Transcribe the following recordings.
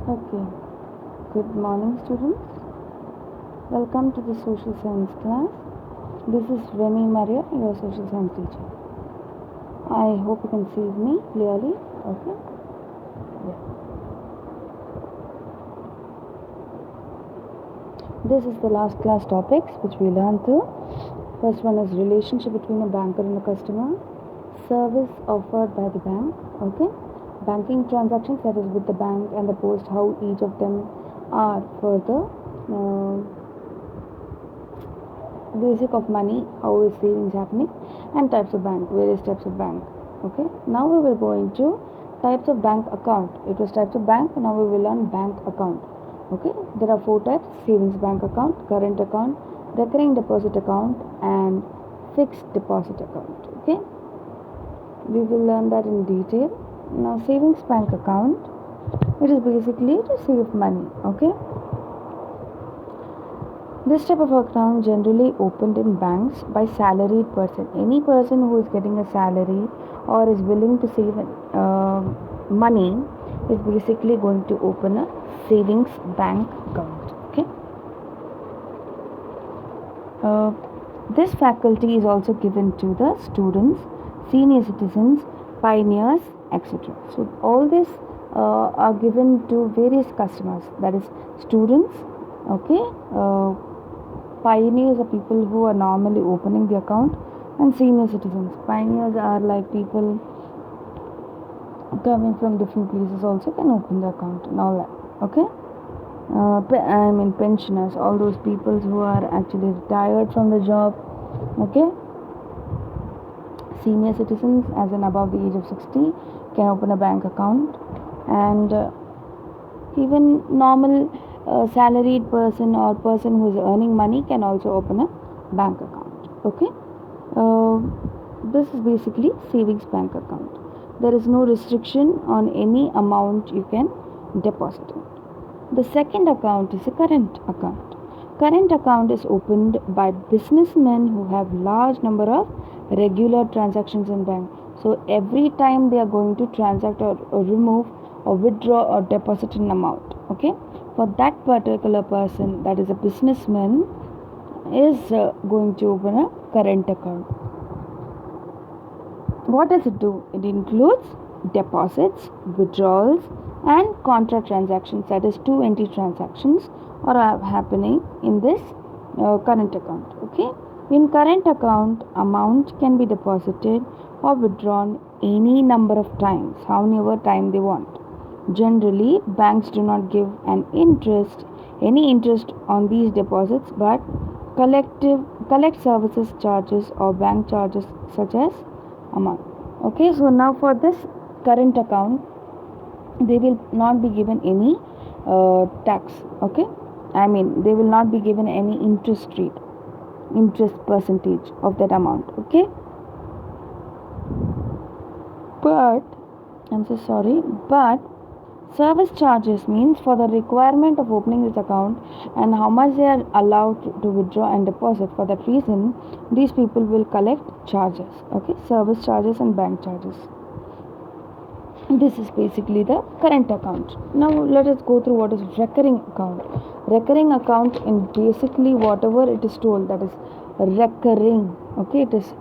Okay, good morning, students. Welcome to the social science class. This is Remy Maria, your social science teacher. I hope you can see me clearly. Okay, yeah. This is the last class topics which we learned through. First one is relationship between a banker and a customer, service offered by the bank. Okay, banking transactions, that is with the bank and the post, how each of them are for the basic of money, how is savings happening, and types of bank, various types of bank. Okay, now we will go into types of bank account. It was types of bank, now we will learn bank account. Okay, there are four types: savings bank account, current account, recurring deposit account, and fixed deposit account. Okay, we will learn that in detail. Now, savings bank account, it is basically to save money. Okay, this type of account generally opened in banks by salaried person. Any person who is getting a salary or is willing to save money is basically going to open a savings bank account. Okay. This faculty is also given to the students, senior citizens, pioneers, etc. So all this are given to various customers, that is students. Okay. Pioneers are people who are normally opening the account, and senior citizens. Pioneers are like people coming from different places also can open the account and all that. Okay. Pensioners, all those people who are actually retired from the job. Okay. Senior citizens, as in above the age of 60, can open a bank account, and even normal salaried person or person who is earning money can also open a bank account. Okay, this is basically savings bank account. There is no restriction on any amount you can deposit in. The second account is a current account. Current account is opened by businessmen who have large number of regular transactions in bank. So every time they are going to transact or remove or withdraw or deposit an amount. Okay, for that particular person, that is a businessman, is going to open a current account. What does it do? It includes deposits, withdrawals, and contra transactions, that is 220 transactions are happening in this current account. Okay, in current account, amount can be deposited or withdrawn any number of times, however time they want. Generally, banks do not give any interest on these deposits, but collect services charges or bank charges such as amount. Okay, so now for this current account, they will not be given any tax. Okay, they will not be given any interest percentage of that amount. Okay, but I'm so sorry, but service charges means for the requirement of opening this account and how much they are allowed to withdraw and deposit. For that reason, these people will collect charges. Okay, service charges and bank charges. This is basically the current account. Now let us go through what is recurring account. Recurring account, in basically whatever it is told, that is recurring. Okay, it is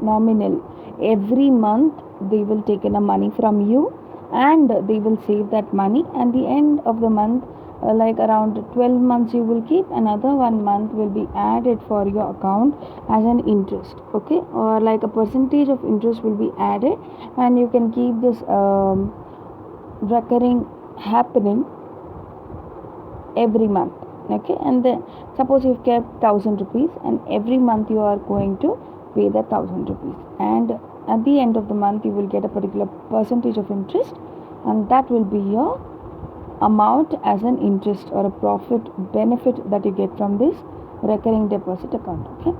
nominal. Every month they will take in a money from you and they will save that money, and the end of the month, like around 12 months you will keep, another 1 month will be added for your account as an interest. Okay, or like a percentage of interest will be added, and you can keep this recurring happening every month. Okay, and then suppose you've kept 1,000 rupees and every month you are going to pay that 1,000 rupees, and at the end of the month you will get a particular percentage of interest, and that will be your amount as an interest or a profit benefit that you get from this recurring deposit account. Okay,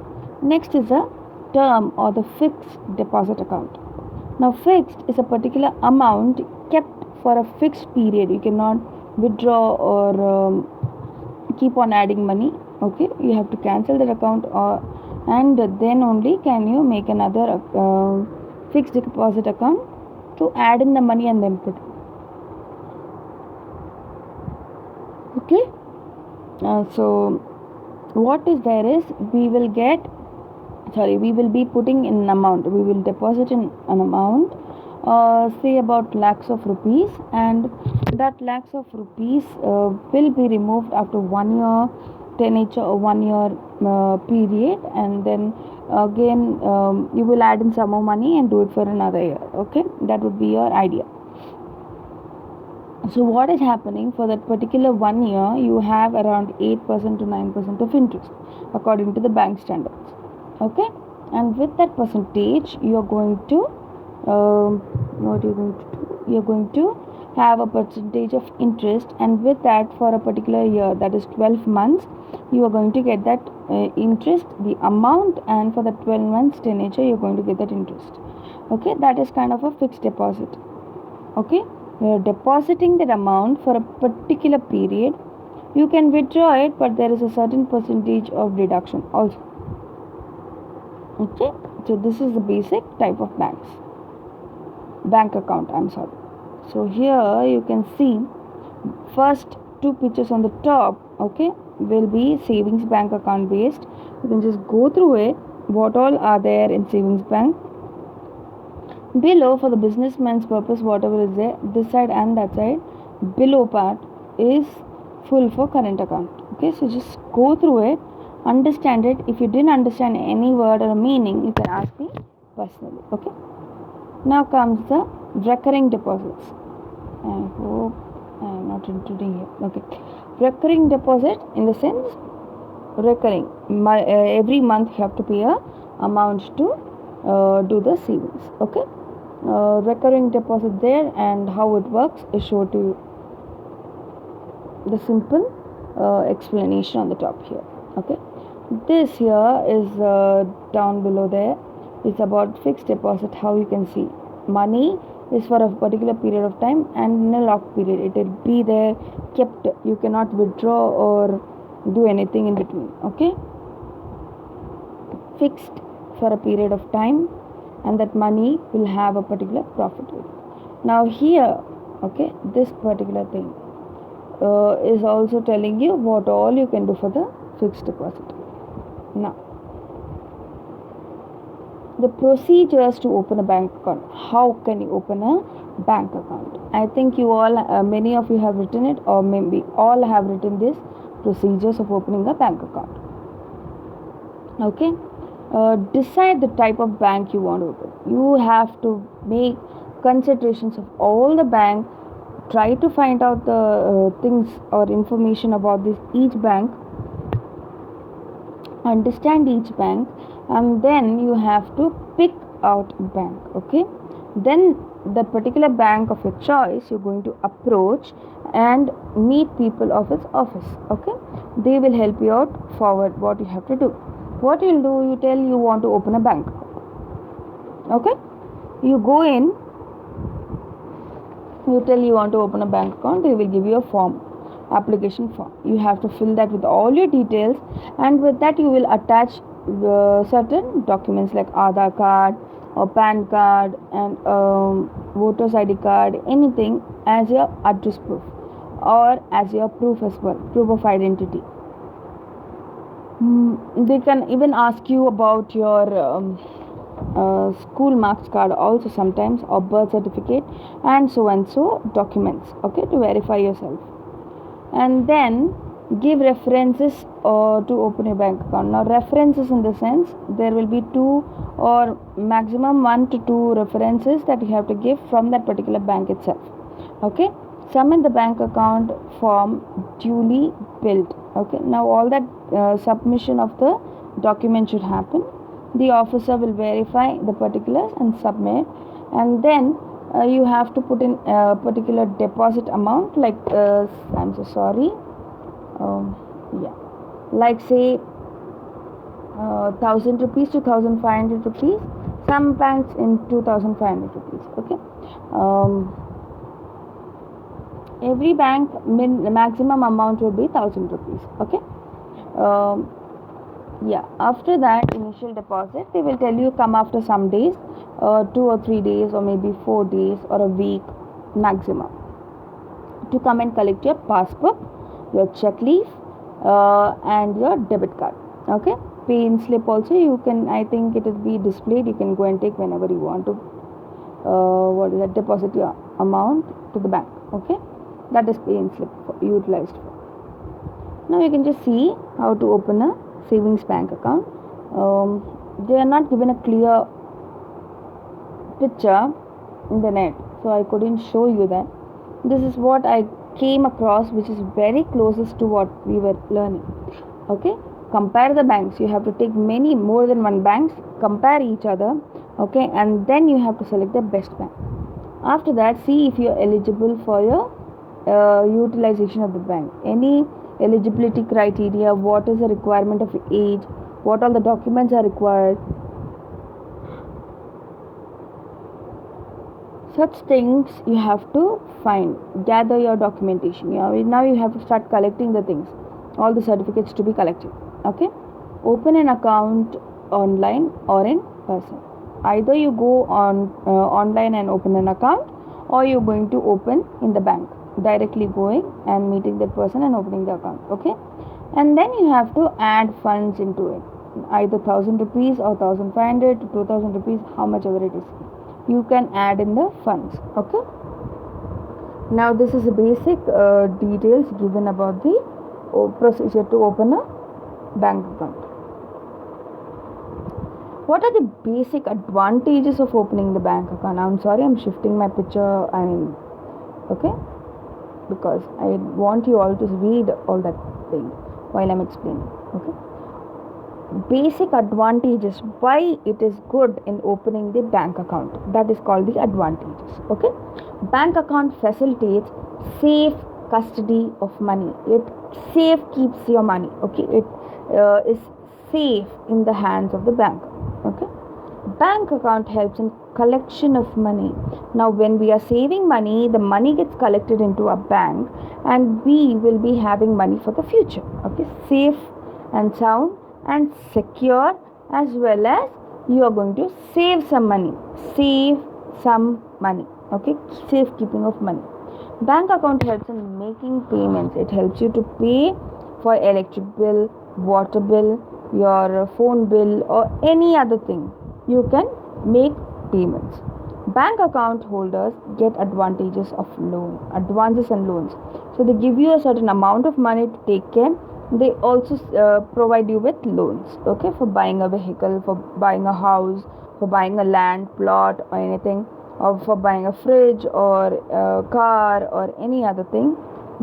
next is a term or the fixed deposit account. Now, fixed is a particular amount kept for a fixed period. You cannot withdraw or keep on adding money. Okay, you have to cancel that account, and then only can you make another fixed deposit account to add in the money and then put. Okay. So what is there is we will be putting in an amount, we will deposit in an amount, say about lakhs of rupees, and that lakhs of rupees will be removed after 1 year tenure or 1 year period, and then again you will add in some more money and do it for another year. Okay, that would be your idea. So what is happening for that particular 1 year, you have around 8% to 9% of interest according to the bank standards. Okay, and with that percentage you are going to what you're going to do, you're going to have a percentage of interest, and with that for a particular year, that is 12 months, you are going to get that interest, the amount, and for the 12 months tenure you're going to get that interest. Okay, that is kind of a fixed deposit. Okay, you are depositing that amount for a particular period. You can withdraw it, but there is a certain percentage of deduction also. Okay, so this is the basic type of bank account, I'm sorry. So here you can see first two pictures on the top, okay, will be savings bank account based. You can just go through it, what all are there in savings bank. Below, for the businessman's purpose, whatever is there, this side and that side, below part is full for current account. Okay, so just go through it, understand it. If you didn't understand any word or meaning, you can ask me personally. Okay, now comes the recurring deposits. I hope I am not intruding here. Okay, recurring deposit in the sense recurring. Every month you have to pay a amount to do the savings. Okay, recurring deposit there, and how it works is shown to you. The simple explanation on the top here. Okay, this here is down below there. It's about fixed deposit. How you can see money is for a particular period of time and in a locked period. It will be there kept. You cannot withdraw or do anything in between. Okay, fixed for a period of time, and that money will have a particular profit. Now here, okay, this particular thing is also telling you what all you can do for the fixed deposit. Now, the procedures to open a bank account. How can you open a bank account? I think you all, many of you have written it, or maybe all have written this procedures of opening a bank account. Okay, decide the type of bank you want to open. You have to make considerations of all the bank. Try to find out the things or information about this each bank, understand each bank, and then you have to pick out a bank. Okay, then the particular bank of your choice you're going to approach and meet people of its office. Okay, they will help you out forward what you have to do. What you'll do, you tell you want to open a bank. Okay, you go in, you tell you want to open a bank account, they will give you a form, application form. You have to fill that with all your details, and with that you will attach certain documents like Aadhaar card or PAN card and voter's ID card, anything as your address proof or as your proof as well, proof of identity. They can even ask you about your school marks card also sometimes, or birth certificate and so documents, okay, to verify yourself. And then give references to open a bank account. Now references in the sense there will be 2 or maximum 1 to 2 references that you have to give from that particular bank itself. Okay, submit the bank account form duly filled. Okay, now all that submission of the document should happen. The officer will verify the particulars and submit, and then you have to put in a particular deposit amount, like I'm so sorry, yeah, like say 1000 rupees to 1500 rupees, some banks in 2500 rupees. Okay, every bank maximum amount will be 1000 rupees. Okay, yeah, after that initial deposit they will tell you come after some days, 2 or 3 days or maybe 4 days or a week maximum, to come and collect your passbook your check leaf, and your debit card. Okay, pay in slip also you can, I think it will be displayed, you can go and take whenever you want to deposit your amount to the bank. Okay, that is pay in slip utilized for. Now you can just see how to open a savings bank account. They are not given a clear picture in the net, so I couldn't show you that. This is what I came across, which is very closest to what we were learning. Okay, compare the banks. You have to take many more than one banks, compare each other. Okay, and then you have to select the best bank. After that, see if you are eligible for your utilization of the bank. Any eligibility criteria, what is the requirement of age, what all the documents are required, such things you have to find, gather your documentation. Now you have to start collecting the things, all the certificates to be collected. Okay, open an account online or in person. Either you go on online and open an account, or you're going to open in the bank, directly going and meeting that person and opening the account. Okay, and then you have to add funds into it, either 1000 rupees or 1500 to 2000 rupees, how much ever it is, you can add in the funds. Okay, now this is the basic details given about the procedure to open a bank account. What are the basic advantages of opening the bank account? I'm sorry, I'm shifting my picture, okay, because I want you all to read all that thing while I'm explaining. Okay, basic advantages, why it is good in opening the bank account, that is called the advantages. Okay, bank account facilitates safe custody of money. It safe keeps your money. Okay, it is safe in the hands of the bank. Okay, bank account helps in collection of money. Now when we are saving money, the money gets collected into a bank and we will be having money for the future. Okay, safe and sound and secure, as well as you are going to save some money. Okay, safekeeping of money. Bank account helps in making payments. It helps you to pay for electric bill, water bill, your phone bill, or any other thing. You can make payments. Bank account holders get advantages of advances and loans. So they give you a certain amount of money to take care. They also provide you with loans. Okay, for buying a vehicle, for buying a house, for buying a land plot or anything, or for buying a fridge or a car or any other thing.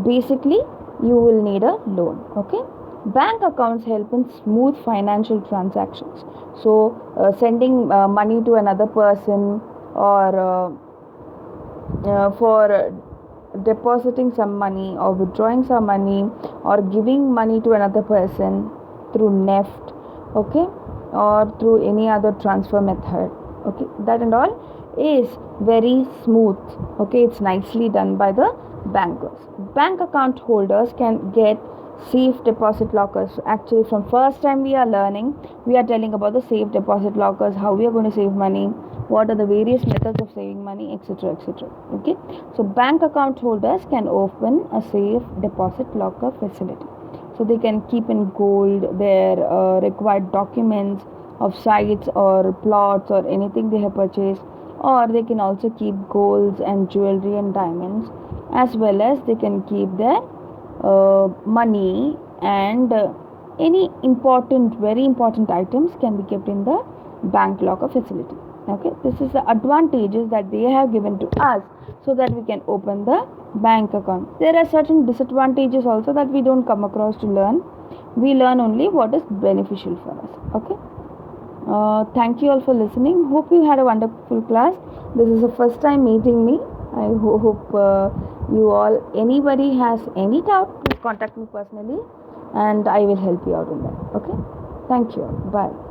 Basically, you will need a loan. Okay, bank accounts help in smooth financial transactions. So sending money to another person, or for depositing some money or withdrawing some money or giving money to another person through NEFT, okay, or through any other transfer method. Okay, that and all is very smooth. Okay, it's nicely done by the bankers. Bank account holders can get safe deposit lockers. Actually, from first time we are learning, we are telling about the safe deposit lockers, how we are going to save money, what are the various methods of saving money, etc., etc. Okay, so bank account holders can open a safe deposit locker facility. So they can keep in gold their required documents of sites or plots or anything they have purchased, or they can also keep golds and jewelry and diamonds, as well as they can keep their money and any very important items can be kept in the bank locker facility. Okay, this is the advantages that they have given to us so that we can open the bank account. There are certain disadvantages also that we don't come across to learn. We learn only what is beneficial for us. Okay, thank you all for listening. Hope you had a wonderful class. This is the first time meeting me. I hope you all, anybody has any doubt, please contact me personally and I will help you out in that. Okay, thank you. Bye.